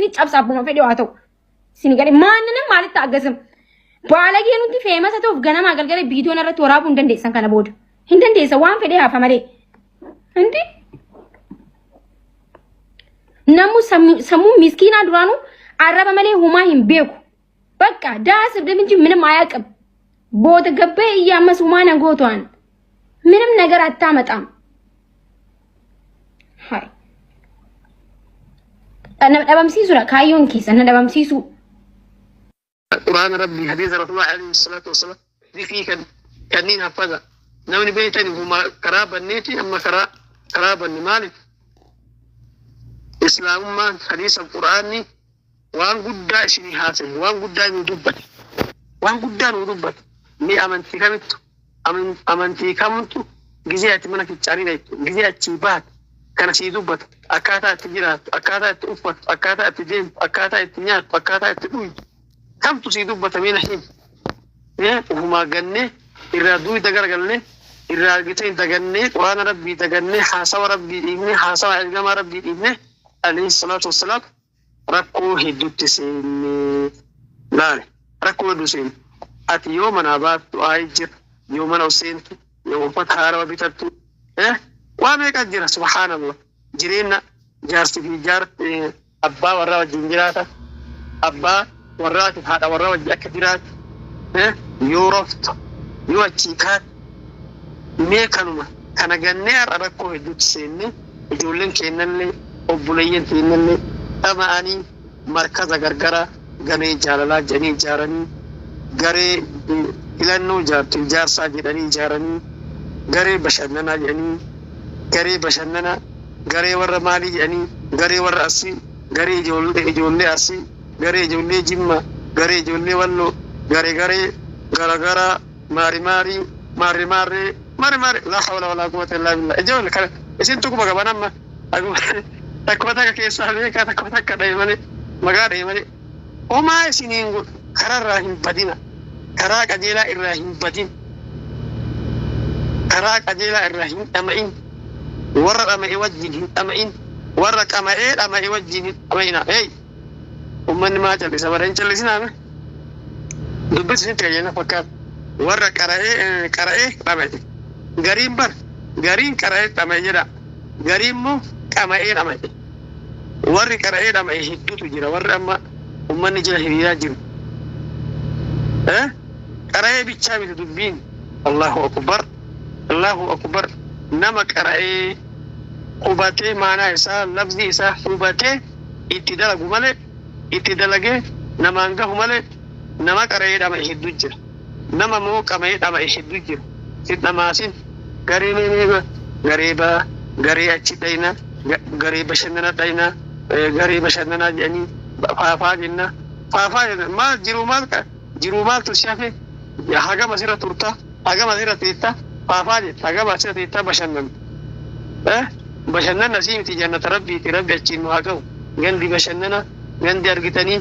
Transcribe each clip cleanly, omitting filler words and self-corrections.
sini cabsaabuma fedhe waa ta'u sini galee maanንም አልታገስም ባለጌ nuti famous ta'uuf ganama galgala biidiyoon irratti waraabuu hin dandeessan kana booda hin dandeessa waan fedhe hafa malee hindi namu samu miskiina duraanu araba malee humaa hin beeku bakka daasib እንጂ ምንም አያውቅም ቦተ ገበ እያመስ ሁማን አንጎቷን ምንም ነገር አታመጣም ሃይ انا دبمسيسو كايون كيس انا دبمسيسو قران ربي حديث رسول الله عليه الصلاه والسلام دي في كنين حفظه نوني بيتني هما قراب النيتي اما قراب المالك اسلام ما حديث القران وان غدا شني حاصل وان غدا ندبت وان غدا ندبت ني امنتي كمنتو غزيات منك تشاري غزيات بات كان سيدوبت اكاتا تجرات اكاتا تؤفت اكاتا تجين اكاتا تنيات اكاتا تدوي كم تسيدوبت من حين وما غني إرادوي دغرغلني إرادتين دغني قرآن ربي دغني حاسب ربي ابن حاسب علم ربي ابن عليه الصلاة والسلام ركو هدوت سين لا ركو دوسين ات يومنا بات ايجر يومنا وسين يوم فتحار وبتت وما يقدر سبحان الله جرينا جارس في جار ابا ورا جنجراتا ابا ورات هذا ورا اكدرات يورفت يوتشيكات ميكانما كان غنير ركو هدوت سين جولن كينن obbuleeyyan tiinne tamaani markaza gargara ganee jaalala janii jaaranii garee ilannoo jaarsaa jedhanii jaaranii garee bashannanaa jedhanii garee bashannana garee warra maalii jedhanii garee warra asii garee ijoollee asii garee ijoollee jimma garee ijoollee walloo garee garagara maari la hawla wala quwwata illa billah ijoollee kana isin tukuma gabanamma takkota keessa beeka takkota kadhay male magaa dhay male omaa isiniin karaa hin badina karaa qajeelaa irraa hin badin karaa qajeelaa irraa hin dhama'in warra dhama'e wajjin hin dhama'in warra qama'ee dhama'e wajjin hin dhama'ina ummanni maa callisa bara hin callisinaame dubbisi sin tajaajila fakkaata warra qara'ee dhama'e gariin qara'ee dhama'e jedha gariin immoo qama'ee dhama'e warri qara'ee dhama'e hedduutu jira warri amma ummanni jira hiriiraa jiru qara'ee bichaa miti dubbiin allahu akbar nama qara'ee hubatee maanaa isaa lafzi isaa hubatee itti dalagu malee itti dalagee namaan gahu malee nama qara'ee dhama'e hedduu jira nama moo qama'ee dhama'e hedduu jira sin dhamaasin garee achi dhayna garee bashannana dhayna garee bashannanaa jedhanii faafaa jenna faafaa maal jiru maaltu shafe hagama asirra turta hagama asirra teetta faafaa jetta hagama asirra teetta bashannana asii miti jannata rabbiiti rabbi achiin nu haa ga'u gandi bashannana gandi argitanii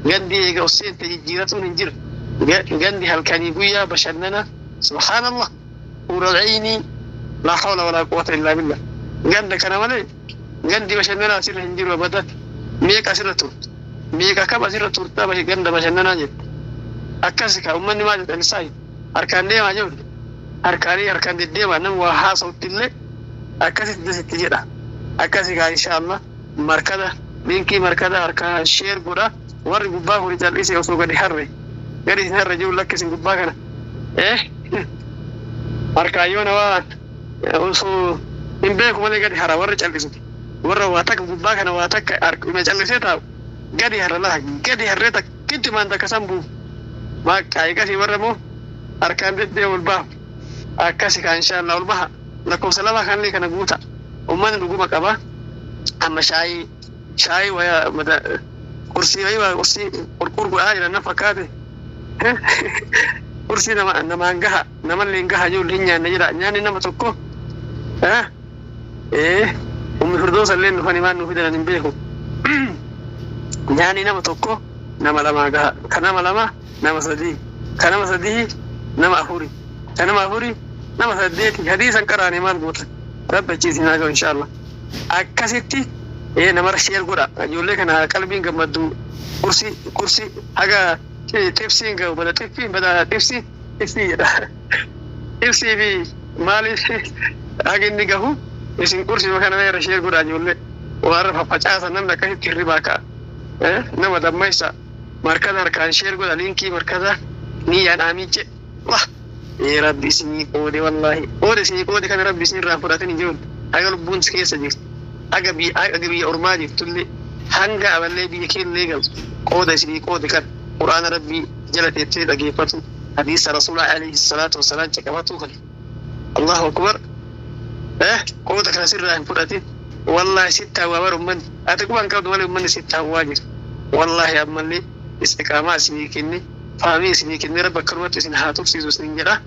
gandi eega osseente jijjiiratuun hin jiru gandi halkanii guyyaa bashannana subhaanallah uralciinii laa hawla walaa quwwata illaa billah ganda kana malee gandi bashannanaa asirra hin jiru abadan meeqa asirra turta meeqa kam asirra turta ganda bashannanaa jette akkasi ka ummanni maa jedhan isaa harkaan deemaa jiru harkaan deddeemaa nama waa haasa'utti illee akkasitti dasitti jedha akkasi kaa inshaallah markada linkii markada harkaa sheer godha warri gubbaa kuni cal'ise osoo gadi harre jiru lakkisin gubbaa kana harkaa yoo nawaa osoo hin beeku malee gadi hara warri cal'isuti warra waa takka gubbaa kana waa takka ima cal'isee taa'u gadi harra laha gadi harree takkitti maan takka sambuu maqaa eegasii warra moo harkaan deddee ol bahu akkasi kaa inshaallah ol baha lakkoofsa lama kanillee kana guuta ummanni dhuguma qaba amma shaayii waya kursii wayii kursii qurqurgoodhaa jira na fakkaate kursii namaan gaha namallee gaha ijoollee hin nyaanne jedha nyaanni nama tokko ummi firdoosa illee dhufanii maan nuuf fidan hin beeku nyaanni nama tokko nama lamaa gaha ka nama lama nama sadii ka nama sadii nama afuri ka nama afuri nama saddeeti hadiisan qaraane maal goota rabbi achiisin haa ga'u inshaallah akkasitti نمر شير قرا يقول لك أنا قلبي قمدو كرسي حاجة تفسين جو بدأ تفسين بدأ تفسين في مالي حاجة نيجاهو يسين كرسي مكان غير شير قرا يقول لك وعرف فجأة نمنا كهي ترباكا نما دميسا مركز أركان شير قرا لينكي مركزه نيان أميجي واه يا ربي سني قودي والله قودي سني قودي كان ربي سني رافوراتني جون أقول بونس كيس أجيب أجبي أرمادي تقولي هنگا أولي بيكين ليجل قودي سني قودي كان قرآن ربي جلت يتيد أجيبته حديث رسول الله عليه الصلاة والسلام كما خلي الله أكبر قودي كان سر رافوراتي والله ستة وامر من أتقوا أنك دولي من ستة واجر والله يا أمني استقامة سني كني فامي سني كني ربك كروت سن هاتوك سيزو سنين جرا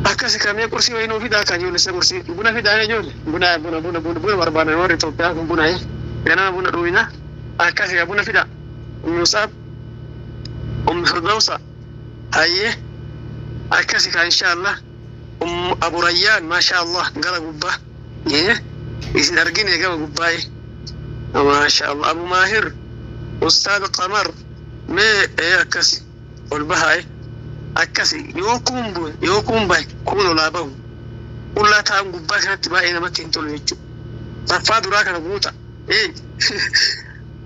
أكاسي كامي كرسي وينو في داك أجول لسه كرسي بنا في داك أجول بنا مربانا نوري توبيا بنا هي أنا بنا روينا أكاسي بنا في داك مصاب فردوسة هاي أكاسي إن شاء الله أبو ريان ما شاء الله قال قبة يسنرجين يا قبة ما شاء الله أبو ماهر أستاذ قمر ما أكاسي والبهاي أكاسي يوكم باي كونوا لابو ولا تام قبة كانت باي إنما تنتظر يجوا صفاد راك نبوتا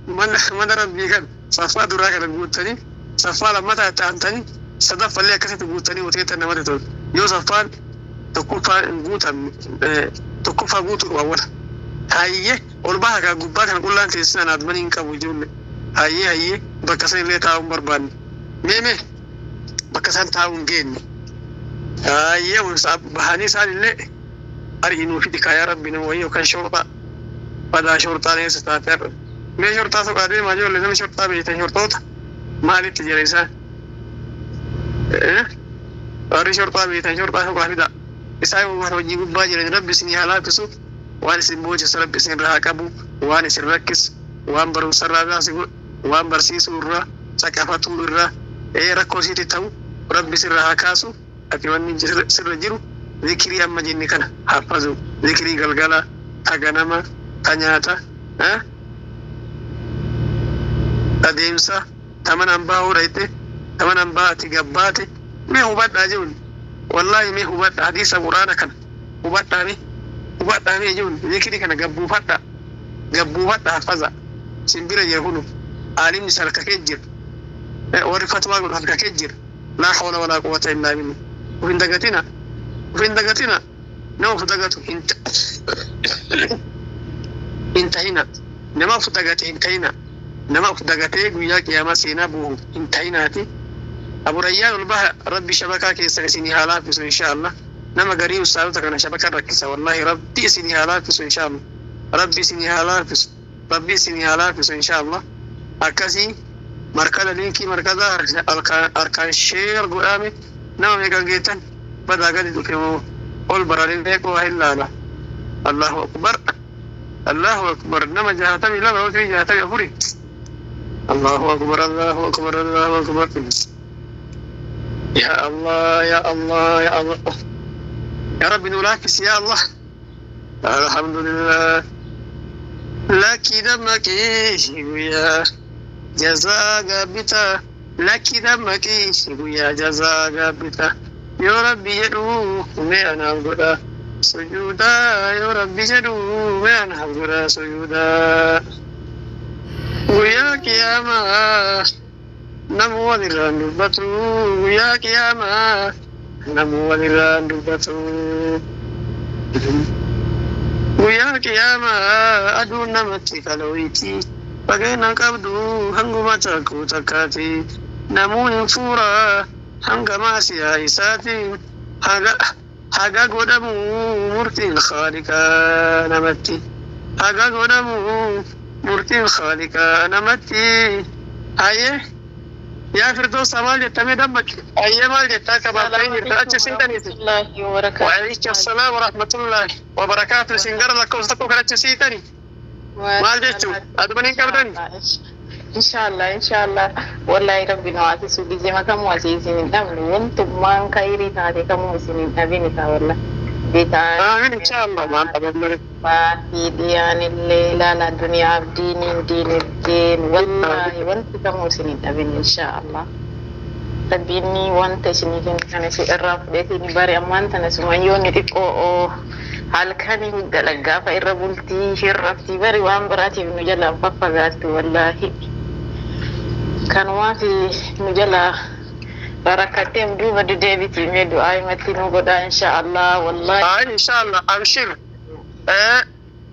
من ربي كان صفاد راك نبوتني صفاد لما تانتني صدف اللي أكاسي تبوتني وتيتا نما تقول يو صفاد تكوفا نبوتا تكوفا بوتو أولا هاي والبها كان قبة كان كلها تيسنا ندمني إنك وجول هاي بكسر لي تاهم بربان ميمي بكسر تاهم جيني هاي وصاب بهاني سال اللي أرينو في دكايا ربنا ويو كان شرطة بدا شرطة ليس تاتر ما شرطة سقادي ما جو لازم شرطة بيتين شرطة ما لي تجريسا أري شرطة بيتين شرطة سقادي دا إسحاق وجيب باجر رب سني هلاك سو وان سنبوج سرب سن رهاكبو وان سركس وان برو سراباس وان برسيس ورا سكافة ورا ركوسي تتو رب سر رهاكاسو أكيد سر جرو ذكري أما جني كنا حفظوا ذكري قلقلا تغنما تنياتا أديمسا تمن أنباء وريته تمن أنباء تجباتي ما هو بعد أجون والله ما هو بعد حديث القرآن كنا هو بعد تاني أجون ذكري كنا جبوا فتا حفظا سنبيرا يهونو عالم نسالك كجر ورفت واقول هلك كجر لا حول ولا قوة إلا بالله وفين دقتنا نو فتقته انتهينا نما فتقته انتهينا نما فتقته وياك يا مسينا بو انتهيناتي أبو ريان البها ربي شبكة كيسا سيني هالافس إن شاء الله نما قريب السالتك أنا شبكة ركسة والله ربي سيني هالافس إن شاء الله ربي سيني هالافس إن شاء الله أكاسي مركز لينكي مركز أركان الشير قرامي نما ميقان جيتان بدا قد كمو قول برالين بيكو إلا لا الله أكبر نما جهتمي لا وكي جهتمي أفوري الله أكبر يا الله يا رب نلاكس يا الله الحمد لله لك دمك يا جزاك بتا لك دمك يا جزاك بتا يا ربي يدعو ما أنا أقول سجودا يا ربي يدعو ما أنا أقول سجودا ويا كياما نمو ذلان دبتو ويا كياما نمو ذلان دبتو ويا كياما أدو نمتي كالويتي بغينا كبدو هنغما تاكو تكاتي نمو نفورا هنغما سياساتي haga godamu murtin khalika namatti haga godamu murtin khalika namatti aye ya firdaus amal jatame dabbak aye mal jatta ba bayin irta acce sintani wa alaykum assalam wa rahmatullahi wa barakatuh singar lakko sako karace sintani mal jettu adbanin kabdani إن شاء الله والله ربنا واسس بيجي ما كم واسسين نعمل وانتم ما كيري هذه كم واسسين نبيني والله آمين إن شاء الله. ما أنت بمرك في ديان الليل على الدنيا دين الدين والله وانت كموسنين أبين إن شاء الله تبيني وانت سنين كان سيرف بيتي باري أمان تنسمع يوم يتقو هل كان يدلقا فإربولتي شرفتي باري وان براتي بنجلا ففقات والله كانوا في نجلا بركاتهم دوبا ديبتي ميدو آي متنو قدا إن شاء الله والله إن شاء الله أبشر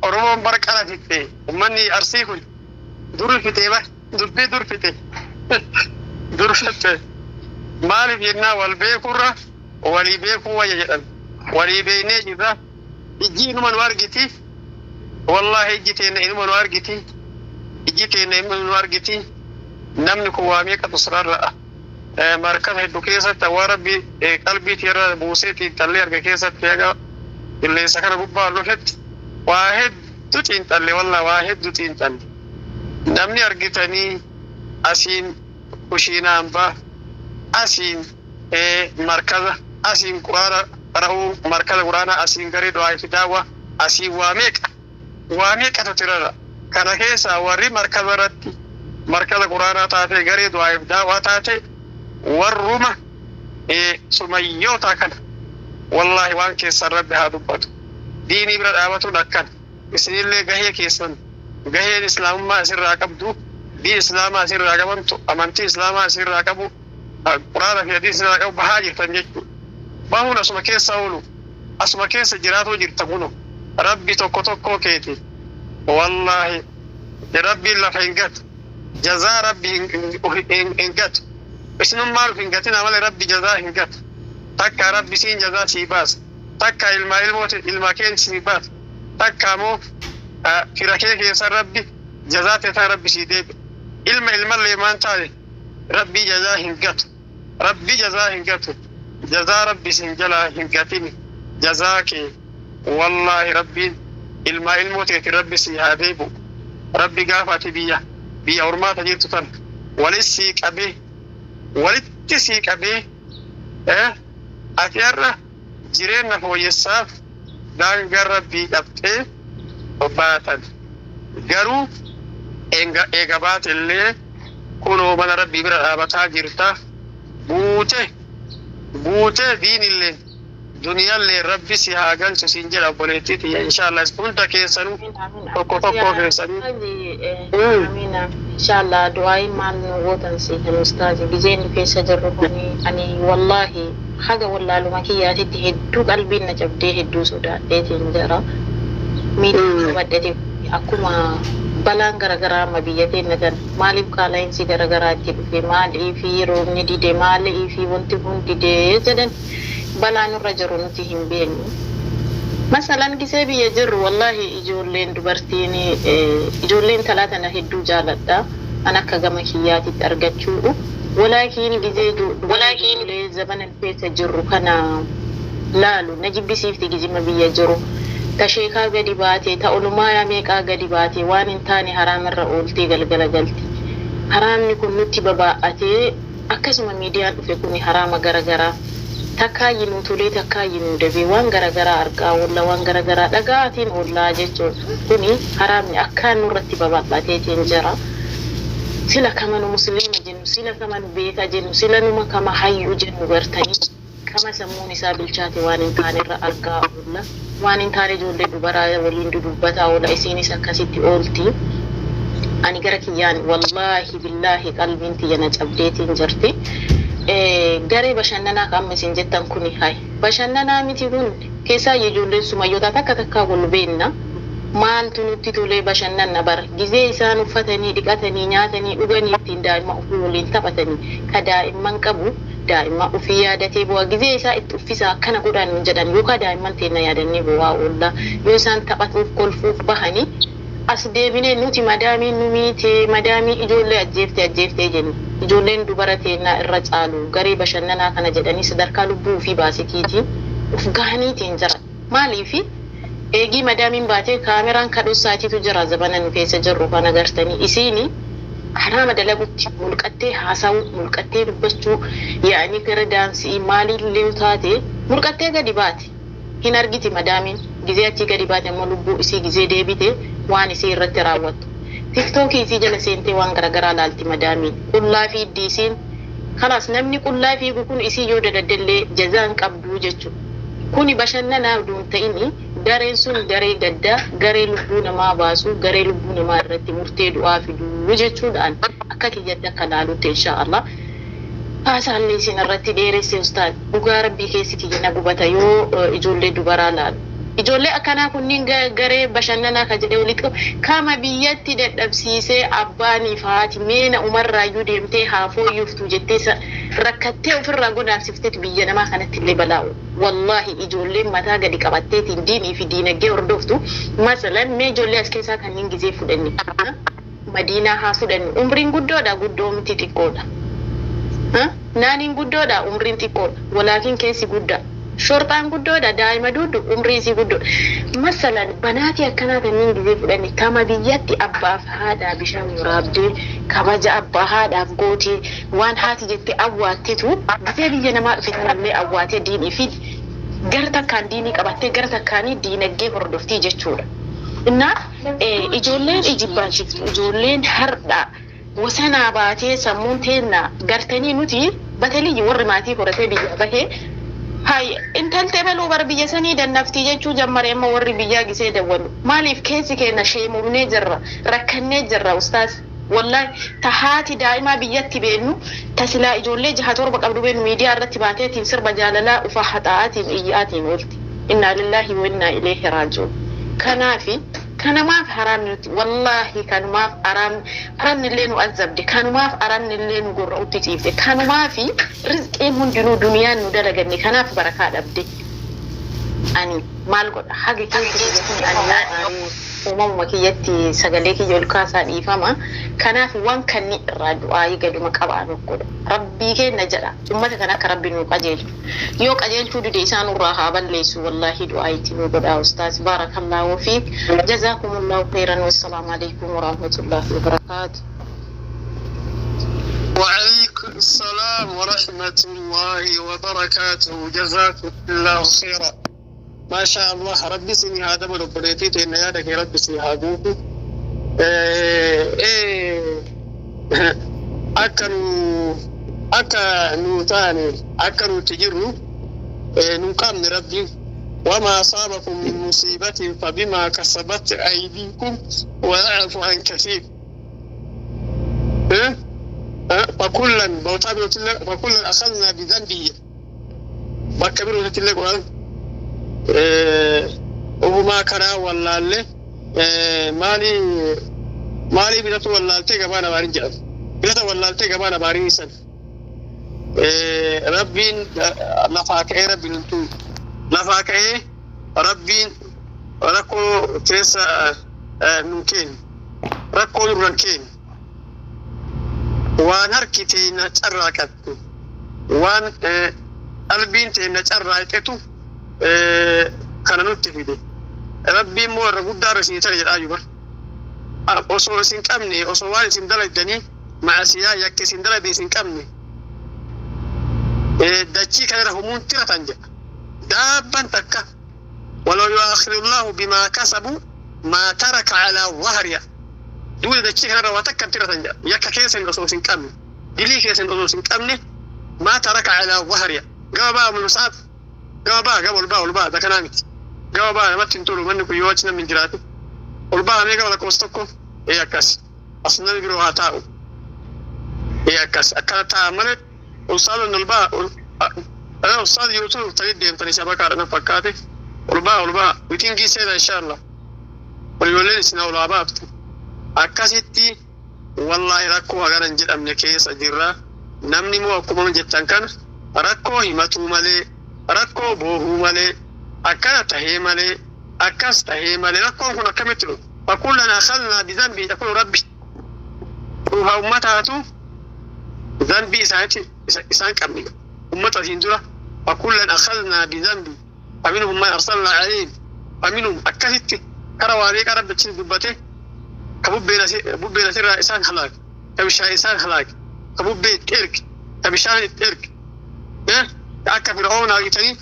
أروم بركة فيتي ومني أرسيكم دور فيتي بقى دور فيتي دور فيتي مالي بينا والبيكورة ولي بيكو ويجدن ولي بيني جدا يجي نمن وارجتي والله يجيتين نمن وارجتي يجيتين نمن وارجتي نمن كوامي كتصرار رأى مركز هدوكيسة تواربي قلبي تيرا بوسيتي تلي أرجكيسة فيها اللي سكر قبا لوحد واحد دوتين تلي والله واحد دوتين تلي نمني أرجتني أسين وشينا أمبا أسين مركز أسين قرارة رأو مركز قرانا أسين قريد واحد دعوة أسين واميك تترى كان كيسا وري مركز رتي مركز قرانا تاتي قريد واحد دعوة تاتي والرومة سميوتا كان والله وان كيسا ربي هذا بطو ديني برد آواتو دكان بسن اللي قهي كيسان قهي الإسلام ما أسر راكبدو دي إسلام أسر راكبنتو أمانتي إسلام أسر راكبو قرآن في حديث راكبو بحاجر تنجيكو باهون أسما كيسا أولو أسما كيسا جراتو جرتقونو ربي توكو توكو كيتي والله ربي الله فإنقات جزاء ربي إنقات اسنو مال فإنقاتنا عمل ربي جزاء إنقات تكا ربي سين جزاء سيباس تكا إلما كين سيباس تكا مو في ركيك يسر ربي جزاء تتا ربي سيديب إلما اللي ما انتالي ربي جزاء إنقات ربي جزاء إنقات جزاء ربي سنجلا إنقاتني جزاك والله ربي إلما الموت ربي سيهاديبو ربي قافتي بيا أرمات جيرتو تن ولسيك أبي ولتسيك أبي أتيرا جيرين هو يساف دان ربي أبتي وباتن قالوا إيقابات اللي كونوا من ربي برا أبتا جيرتا بوته دين اللي دنيا اللي ربي سيها قال سنجل أبوليتي إن شاء الله كنت كيسانو توكو كيسانو آمين إن شاء الله دعائي مال نووتن سيها أستاذي بزين في سجرهني أني والله حاجة والله لما كياتي تهدو قلبي نجبدي هدو سودا إيتين جرا مين ودتي أكما balaan garagaraa amma biyyateen nagan maaliif qaala'insi garagaraatti dhufe maalii fi roobni dide maalii fi wanti kun dide jedhan balaan irra jiru nuti hin beeknu. Masalan gisee biyya jirru wallahi ijoolleen dubartiin ijoolleen talaatana hedduu jaaladha an akka gama kiyyaatitti argachuu walaakiin gisee walaakiin zaman keessa jirru kana laalu najibbisiifti gizima biyya jiru. تشيكا قدي باتي تأولما يا ميكا قدي باتي وان انتاني حرام الرؤولتي قلقل قلتي حرام نكون نتي بباعتي أكسما ميديان فيكوني حرام غرغرا تكاينو تولي تكاينو دبي وان غرغرا أرقا ولا وان غرغرا لقاتين ولا جيجو كوني حرامني أكان نرتي بباعتي تنجرا سلا كمان مسلمة جنو سلا كمان بيتا جنو سلا نما كما حيو جنو برتني كما سموني سابلشاتي وان انتاني رأرقا ولا waan intaane ijoollee dubaraa waliin dudubbataa oola isiinis akkasitti oolti ani gara kiyyaan wallahi billahi qalbiin tiyya na cabdeetiin jirti garee bashannanaa amma isin jettan kuni hay bashannanaa miti kun keessaa ijoolleen sumayyoota takka wal beenna maaltu nutti tolee bashannanna bar gizee isaan uffatanii dhiqatanii nyaatanii dhuganii ittiin daa'ima ofii waliin taphatanii ka daa'imman qabu daa'ima ofii yaadatee bu'aa gizee isaa itti uffisa akkana godhan jedhan yookaan daa'imman teenna yaadannee bu'aa oolla yoo isaan taphatuuf kolfuuf bahanii as deebinee nuti madaamii numiitee madaamii ijoollee ajjeeftee jennu ijoolleen dubara teennaa irra caalu garee bashannanaa kana jedhanii sadarkaa lubbuu fi baasitiitiin uf gahaniitiin jira maaliifi eegii madaamiin baatee kaameraan kadhossaatiitu jira zabana nu keessa jirru kan agartanii isiini harama dalagutti mulqattee haasa'u mulqattee dubbachuu yaani gara daansii maaliillee taate mulqattee gadi baate hin argiti madaamin gizee achi gadi baate immoo lubbuu isii gizee deebite waan isii irratti raawwattu. Tiktookii isii jala seentee waan garagaraa laalti madaamin qullaa fi iddiisiin kalaas namni qullaa fiigu kun isii yoo dadaddellee jazaan qabduu jechuudha. Kuni bashannanaa duun ta'ini gareen sun garee gaddaa garee lubbuu namaa baasu garee lubbuu namaa irratti murtee du'aa fiduu jechuudhaan akka kiyyatti akka laalutti inshaallah. Haasaallee isin irratti dheeresse ustaad dhugaa rabbii keessi kiyya na gubata yoo ijoollee dubaraa laalu. Ijoollee akkanaa kunniin garee bashannanaa ka jedhee walitti qabu kama biyyatti dadhabsiisee abbaaniif haati meena umarraayyuu deemtee haafooyyuuftu jettee rakkattee ofirraa godaansiftee biyya namaa kanatti illee balaa'u. Wallahi ijoolleen mataa gadi qabatteetiin diinii fi diinagdee hordoftu masalan mee ijoollee as keessaa kanneen gizee fudhanni Madiinaa haa fudhanni umriin guddoodha guddoo miti xiqqoodha. Naaniin guddoodha umriin xiqqoodha walaakin keessi guddaa. Shortaan guddoodha daa'ima duudu umrii isii guddoodha. Masalan banaati akkanaa kanneen gizee fudhanni kama biyyatti abbaaf haadhaa bishaan waraabdee kabaja abbaa haadhaaf gootee waan haati jettee awwaattetu gizee biyya namaa dhufe kanallee awwaatee diinii fi gara takkaan diinii qabattee gara takkaanii diinagdee hordoftii jechuudha. Innaa ijoolleen ijibbaan shiftu ijoolleen hardhaa wasanaa baatee sammuun teennaa gartanii nuti bataliyyi warri maatii horatee biyya bahee hay intaltee baluu bar biyya sanii dannaftii jechuu jammaree amma warri biyyaa gisee dawwalu maaliif keessi keenya sheemumnee jirra rakkannee jirra ustaas wallahi tahaati daa'imaa biyyatti beennu tasilaa ijoollee 6-7 qabdu beennu miidiyaa irratti baateetiin sirba jaalalaa ufa haxaa'aatiin iyyaatiin oolti inna lillahi wa inna ilayhi raaji'uun kanaafi kanamaaf haram nuti wallahi kanamaaf haram illee nu azabde kanamaaf haram illee nu gorra utti ciifte kanamaaf rizqiin hundinuu duniyaan nu dalaganne kanaaf barakaa dhabde ani maal godha hagi keessi ani uumamuma kiyyatti sagalee kiyya ol kaasaa dhiifama kanaaf waan kanni irraa du'aa gaduma qabaanu godha rabbii kenna jedha ummata kana akka rabbi nu qajeelchu yoo qajeelchuu dide isaan irraa haa balleessu wallahi du'aa itti nu godha ustaas barakallahu fiik jazakumullahu khairan wassalamu alaykum wa rahmatullahi wa barakatuh. وعليكم السلام ورحمة الله وبركاته جزاكم الله خيرا. ما شاء الله ربي سني هذا بلوبريتي تين يا دك ربي سني هادوك أكنوا تاني أكنوا تجروا نقام ربي وما أصابكم من مصيبة فبما كسبت أيديكم ويعفو عن كثير. فكلا أخذنا بذنبه وكبروا تتلقوا وما كنا ولا له مالي بيتو ولا تجابنا بارجع بيتو ولا تجابنا باريسا ربين لفاك ربين تو لفاك ربين ركو تريسا نوكين ركو نورانكين وان هركتين تراكت وان قلبين تين تراكتو kana nutti fide rabbiin moo irra guddaa rasiitaa jedhaa juba osoo isin qabne osoo waan isin dalaydanii maasiyaa yakka isin dalayde isin qabne dachii kanarra humuun tiratan jedha daabban takka walaw yu'akhirullahu bimaa kasabu maa taraka alaa wahriha duuda dachii kanarra waa takkan tiratan jedha yakka keessan osoo isin qabne dilii keessan osoo isin qabne maa taraka alaa wahriha gabaa mulsaaf gabaa olbaa dakanamiti gabaa namatti tolu manni kun yoo achina min jiraate olbaa mee gabaa lakkoofsa tokko akkas asnani biroo haa taa'u akkas akkana ta'a malee ulsaadoon olbaa ulsaad yuutuu ta'ii deemtanii sabakaadha fakkaate olbaa witiin giiseedha inshaallah waliiwalleen isin olaa baaftu akkasitti wallahi rakkoo haganan jedhamne keessa jirra namni moo akkuma jettan kana rakkoo himatuu malee rakkoo boohuu malee akkana tahee malee akkas tahee malee rakkoon kun akkamitti dhufu fakullan akhadnaa bidhanbii taqulu rabbi dhuha ummataatu dhanbii isaan qabni ummata siin dura fakullan akhadnaa bidhanbii faminhum man arsalnaa alayhim faminhum akkasitti kara waaree qarabachin dubbate ka bubbeen asirraa isaan halaake ka bishaan isaan halaake ka bubbee itti erge ka bishaan itti erge akka fir'aawna argitanii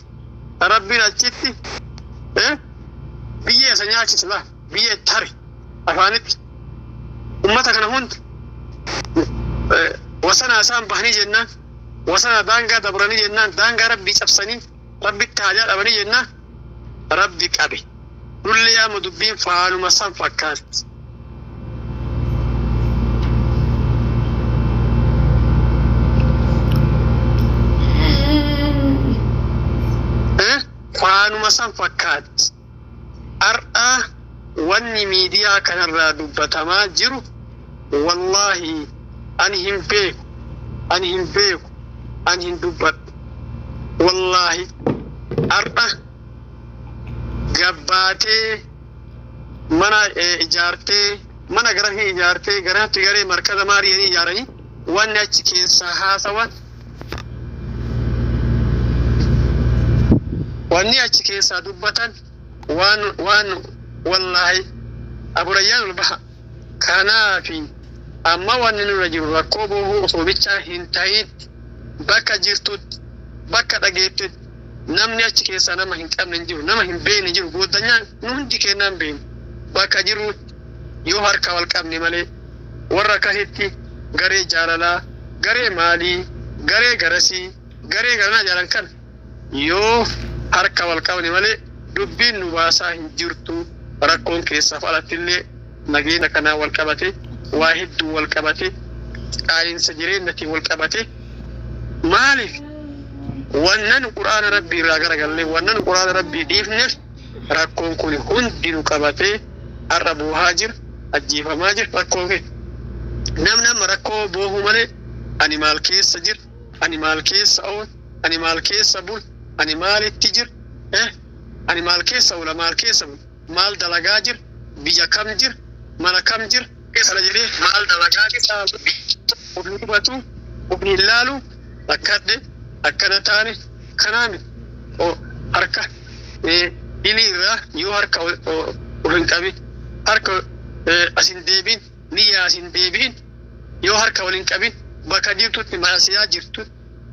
rabbiin achitti biyya sanyaachisla biyya tari afaanitti ummata kana hunda wasana isaan bahanii jennaan wasana daangaa dabranii jennaan daangaa rabbii cabsanii rabbitti haajaa dhabanii jennaan rabbi qabe dulli yaama dubbiin faaluma san fakkaatti. Faanuma san fakkaatti. Ar'aa wanni miidiyaa kanarraa dubbatamaa jiru wallahi ani hin beeku ani hin dubbadhu wallahi ar'a gabbaatee mana ijaartee mana garahii ijaartee garaatti garee markaza maariyanii ijaaranii wanni achi keessaa haasawan wanni achi keessaa dubbatan waan wallahi aburayyaan ulbaha kanaafi amma wanni nurra jiru rakkoo boohuu osoo bichaa hin ta'in bakka jirtutti bakka dhageettetti namni achi keessaa nama hin qabne hin jiru nama hin beekne jiru gooddanyaan nu hundi kennaan beeknu bakka jiru yoo harka wal qabne malee warra akkasitti garee jaalalaa garee maalii garee garasii garee garanaa jaalan kana yoo harka wal qabne malee dubbiin nu baasaa hin jirtu rakkoon keessaaf alattillee nageenya kanaa wal qabate waa hedduu wal qabate qaala'insa jireenyatiin wal qabate maaliif wannan quraana rabbii irraa garagallee wannan quraana rabbii dhiifneef rakkoon kun hundi nu qabatee har'a buuhaa jira ajjeefamaa jira rakkoon kee nama rakkoo boohuu malee ani maal keessa jira ani maal keessa ool ani maal keessa bul ani maalitti jira ani maal keessa oola maal keessa bul maal dalagaa jira biyya kam jira mana kam jira keessa jiree maal dalagaa jira ofii hubatu ofii ilaalu akkadde akkana taane kanaami harka iliirraa yoo harka ofin qabi harka asin deebiin niyyaa asin deebiin yoo harka walin qabin bakka jirtutti maasiyaa jirtu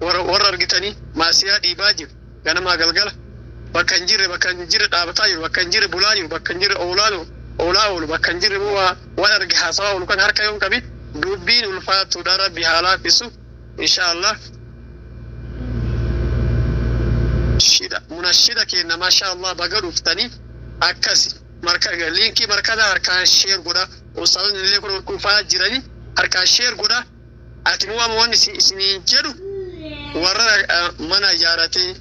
warra argitanii maasiyaa dhiibaa jiru ganamaa galgala bakka hin jirre dhaabataa jiru bakka hin jirre bulaa jiru bakka hin jirre oolaa oolu bakka hin jirre waan arge haasawaa oolu kan harka yoon qabin dubbiin ulfaatuudha rabbi haa laaffisu inshaallah. Munashida keenya masha Allah baga dhuftanii akkasi liinkii markaza harkaan sheer godha ustaazonni illee kun dhufaa jiranii harkaan sheer godha ati nu waan isinii jedhu warra mana ijaaratee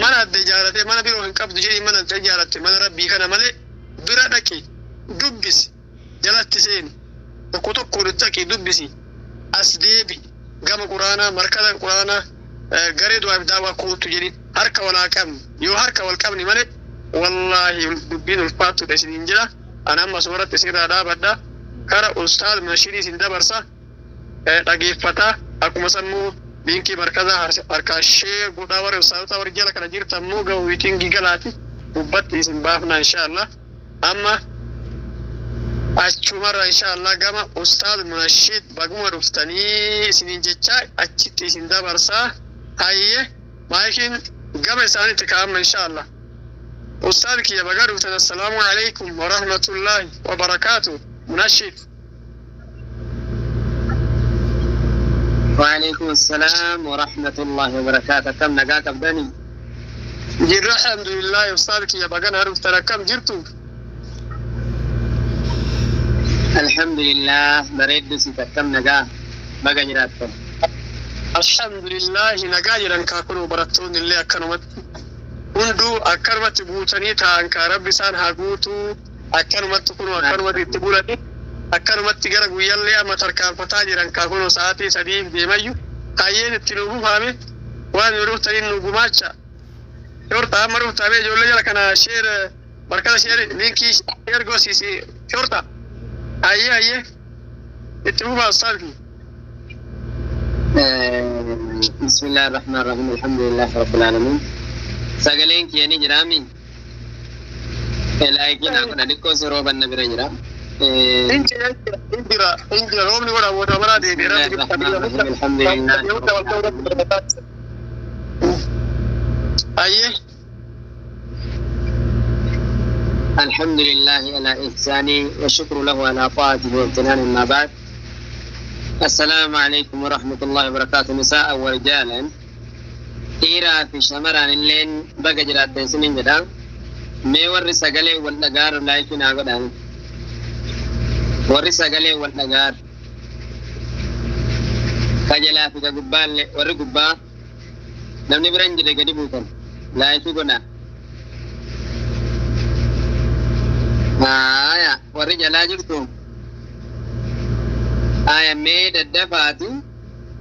mana adda ijaaratee mana biroo hin qabdu jedhii mana adda ijaaratte mana rabbii kana malee bira dhaqi dubbisi jalatti seeni tokko dhaqi dubbisi as deebi gama quraanaa markaza quraanaa garee du'aaf daawaa kootu jedhin harka walaa qabni yoo harka wal qabni malee wallahi dubbiin ulfaattuudha isiniin jira ana amma suuratti isinirraa dhaabadha kara ustaaz Munashid isin dabarsa dhageeffataa akkuma sammuu liinkii markaza harkaa sheer godhaa warra ustaazota warri jala kana jirtan immoo gawwiitiin gigalaati dubbatti isin baafna inshaallah amma achumarra inshaallah gama ustaaz Munashid baguma dhuftanii isiniin jechaa achitti isin dabarsaa hayye maayikiin gama isaaniitti kaa'amna inshaallah ustaaz kiyya baga dhuftan assalaamu alaykum wa rahmatullahi wa barakaatuh Munashid. وعليكم السلام ورحمة الله وبركاته كم نقاك أبداني جر الحمد لله أستاذك يا بقى نعرف ترى كم جرتوا الحمد لله بريد سيتا كم نقا بقى جراتكم الحمد لله نقا جران كاكونوا براتون اللي أكنومت هندو أكرمت بوتني تانك ربي سان هاقوتو أكنومت كنوا أكنومت اتبولتي أكنومت تقرق ويالي أما تركان فتاجران كاكونوا ساعتي سديف ديميو هايين التنوبو فامي وان يروح ترين نوبوماتشا شورتا أمرو تابي جولي جلك أنا شير مركز شير لينكي شير غوسيسي شورتا أيه اتبوها الصالحي. بسم الله الرحمن الرحيم الحمد لله رب العالمين سأقلين كياني جرامين الأيكين أكون أدكو سروبا نبرا جرام انجرا رومني ولا وتمرا دي الحمد لله أيه الحمد لله على إحسانه والشكر له على طاعته وامتنانه. ما بعد، السلام عليكم ورحمة الله وبركاته. نساء ورجالا إيرا في شمران اللين بقى جرات سنين جدا مي ورسا قلي والنقار لايكنا قدان ورسا قلي والنقار كجلا في قبال وري قبا نمني برنجي دي قدبوكم لايكي قدان آية ورجال جرتم آية ميد الدفاتي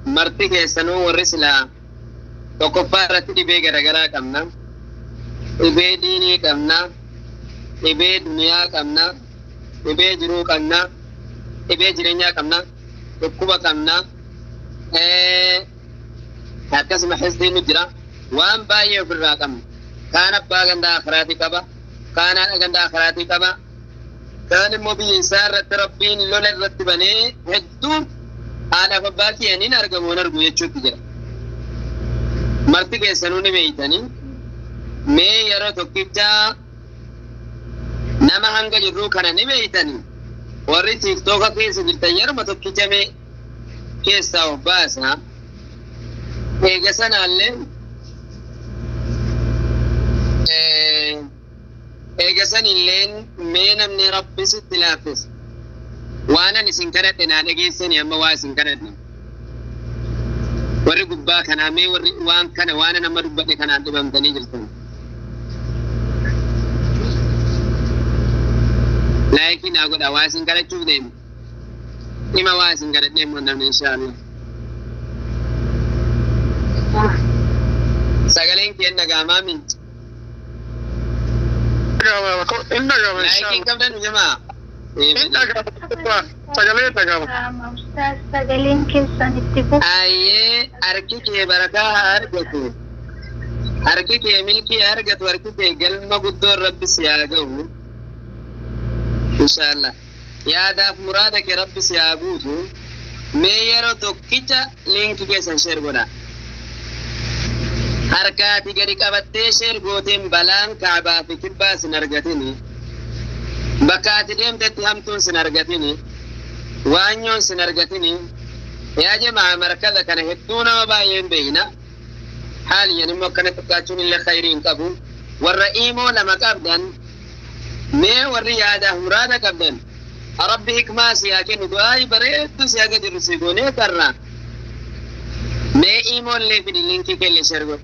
مرتك سنو ورسلا وكفارة إبه غرغرا كمنا إبه ديني كمنا إبه دنيا كمنا إبه جرو كمنا إبه جرينيا كمنا وكوبا كمنا هكذا محسدي نجرا وان بايه فرا كم كان باغندا آخراتي كبا كان أغندا آخراتي كبا كان مبين سارة ربين لولا رتبني هدون أنا فباكي أني نرجمون نرجو يشوف تجرا مرتي سنوني بيتاني مي يرى توكيتا نما هنگا جرو كنا نبيتاني وري تيك توكا كيس جرتا يرى ما توكيتا مي كيس تاو باس ها إيجاسان اللي إيجاسان اللين مين من ربي ستلافس وانا نسنكرت انا نجيسني اما واسنكرت وري قبا كان امي وري وان كان وانا نما دبته كان عند بمتني جلتن لكن اقول واسنكرت شوف ديم لما واسنكرت ديم ونن ان شاء الله سغلين كين نغاما من لكن كم دن جماعه sagaleen keessan itti fufu. Ayyee harki kee barakaa argatu, harki kee milkii argatu, harki kee galma guddoo rabbi si haa ga'u inshallah. Yaadaaf muraada kee rabbi si haa guutu. Mee yeroo tokkicha linkii keessan sheer godha. Harkaati gadi qabattee sheer gooteen balaan kaabaa fi kibbaa sin argatini. Bakka ati deemtetti hamtuun sin argatini. Waanyoon sin argatini. Yaa jamaa markaza kana hedduu nama baay'een beekna. Haaliyan immoo akkana xiqqaachuun illee khayrii hin qabu. Warra iimoo lama qabdan mee warri yaadaaf muraada qabdan rabbi hikmaa si haa kennu du'aayi bareeddu si haga jirru si goonee karra. Mee iimoo illee fidi linkii kelle shergo.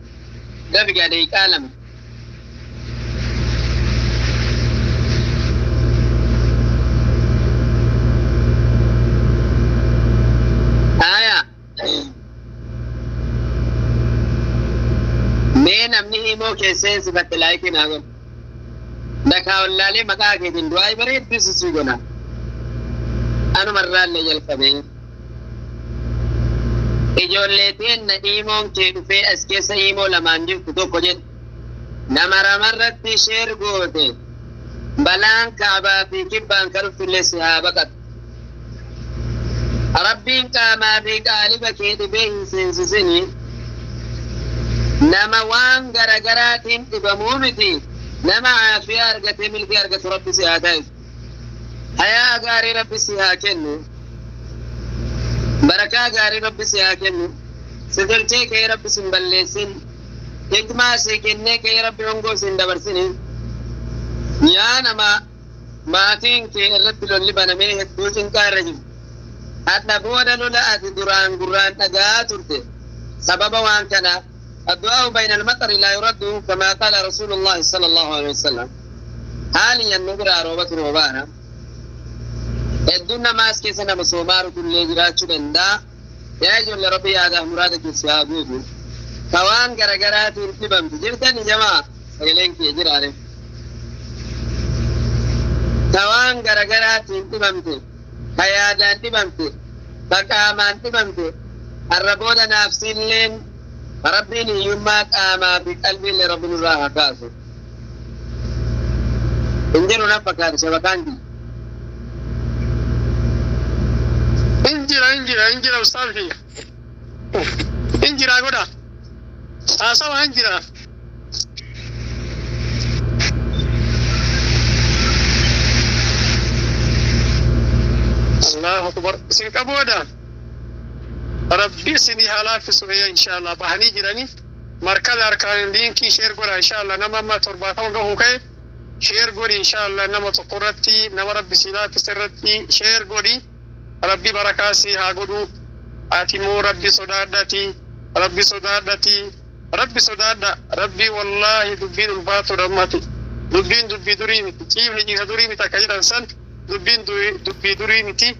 Dabigaa daqiiqaa lama. Mee namni imoo keessee sifatte laayikii naa godhu. Dakaa wallaalee maqaa keetiin du'aayi bareeddu si gona. Anumarraallee jalqabee. Ijoolleetiin na imoon kee dhufee as keessa imoo lamaan jirtu tokko jedhu. Nama ramarratti sheer goote balaan kaabaa fi kibbaan kan dhuftullee si haa baqatu. Rabbiin qaamaa fi qaaliba kee dhibee hin seensisini. Nama waan garagaraatiin dhibamuu miti. Nama aafiyaa argatee milkii argatu rabbi si haa ta'isu. Hayaa gaarii rabbi si haa kennu. Barakaa gaarii rabbi si haa kennu. Sitirtee kee rabbi sin balleessin. Hikmaa si kennee kee rabbi hongoo sin dabarsini. Yaa nama maatiin kee irratti lolli banamee hedduu cinqaa irra jiru. Hadha booda lola ati duraan gurraan dhagaa turte. Sababa waan kanaa الدعاء بين المطر لا يرد كما قال رسول الله صلى الله عليه وسلم. حاليا نقرأ روبة روبانا الدنيا ماسك سنة مسومار كل جرات شدندا يجول لربي هذا مرادك السيابود كوان غرغرات تبم جرتني جماعة سيلين كي جراره كوان غرغرات تبم حيادان تبم بقامان تبم الربودا نفسين لين ربنا يماك آما بقلبي لربنا الله كاسو انجلوا نفك هذا شبكان دي انجل أستاذي انجل أقودا أسوى انجل الله أكبر سنك أبودا ربي سني هلا في سوريا إن شاء الله بهني جراني مركز أركان لينكي شير قرا إن شاء الله نما ما تربطون قهو كي شير قولي إن شاء الله نما تقرتي نما ربي سلات سرتي شير قولي ربي بركاسي هاقودو آتمو ربي صدادتي ربي صدادتي ربي صدادة ربي والله دبين الباطو رمتي دبين دبي دريمتي كيف نجي دريمتي كجرا سن دبين دبي دريمتي